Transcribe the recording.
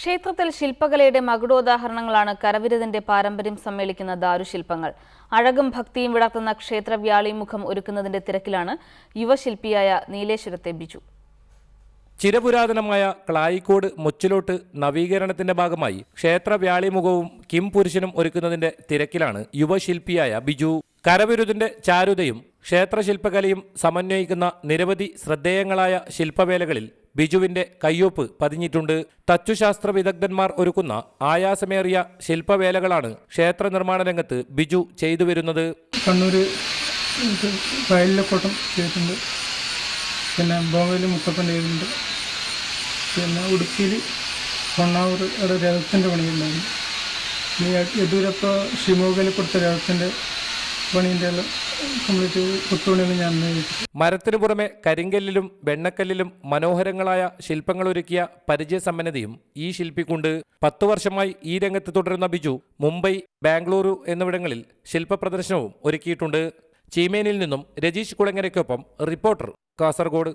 ക്ഷേത്രത്തിൽ ശില്പകലയുടെ മകുടോദാഹരണങ്ങളാണ് കരവിരുതിന്റെ പാരമ്പര്യം സമ്മേളിക്കുന്ന ദാരുശില്പങ്ങൾ. അഴകും ഭക്തിയും വിടർത്തുന്ന ക്ഷേത്രവ്യാളിമുഖം ഒരുക്കുന്നതിന്റെ തിരക്കിലാണ് യുവശില്പിയായ നീലേശ്വരത്തെ ബിജു. ചിരപുരാതനമായ ക്ലായിക്കോട് മുച്ചിലോട്ട് നവീകരണത്തിന്റെ ഭാഗമായി ക്ഷേത്രവ്യാളിമുഖവും കിം പുരുഷനും ഒരുക്കുന്നതിന്റെ തിരക്കിലാണ് യുവശില്പിയായ ബിജു. കരവിരുതിന്റെ ചാരുതയും ക്ഷേത്രശില്പകലയും സമന്വയിക്കുന്ന നിരവധി ശ്രദ്ധേയങ്ങളായ ശില്പവേലകളിൽ ബിജുവിന്റെ കയ്യൊപ്പ് പതിഞ്ഞിട്ടുണ്ട്. തച്ചുശാസ്ത്ര വിദഗ്ധന്മാർ ഒരുക്കുന്ന ആയാസമേറിയ ശില്പവേലകളാണ് ക്ഷേത്ര നിർമ്മാണ രംഗത്ത് ബിജു ചെയ്തു വരുന്നത്. കണ്ണൂര് വയലിലക്കോട്ടം ചെയ്തിട്ടുണ്ട്, പിന്നെ ബോംബെയിൽ മുത്തപ്പൻ ചെയ്തിട്ടുണ്ട്, പിന്നെ ഉടുപ്പിയിൽ കൊണ്ണാവൂർ അവിടെ രഥത്തിൻ്റെ പണിയുണ്ടായിരുന്നു. യെദ്യൂരപ്പ ഷിമോഗയിൽ കൊടുത്ത രഥത്തിൻ്റെ പണീൻ്റെ എല്ലാം കംപ്ലീറ്റ് കൊത്തുപണികൾ ഞാൻ മരത്തിനു പുറമെ കരിങ്കല്ലിലും വെണ്ണക്കല്ലിലും മനോഹരങ്ങളായ ശില്പങ്ങളൊരുക്കിയ പരിചയസമ്പന്നതയും ഈ ശില്പിക്കുണ്ട്. 10 വർഷമായി ഈ രംഗത്ത് തുടരുന്ന ബിജു മുംബൈ, ബാംഗ്ലൂരു എന്നിവിടങ്ങളിൽ ശില്പ പ്രദർശനവും ഒരുക്കിയിട്ടുണ്ട്. ചീമേനിൽ നിന്നും രജീഷ് കുളങ്ങരയ്ക്കൊപ്പം റിപ്പോർട്ടർ, കാസർഗോഡ്.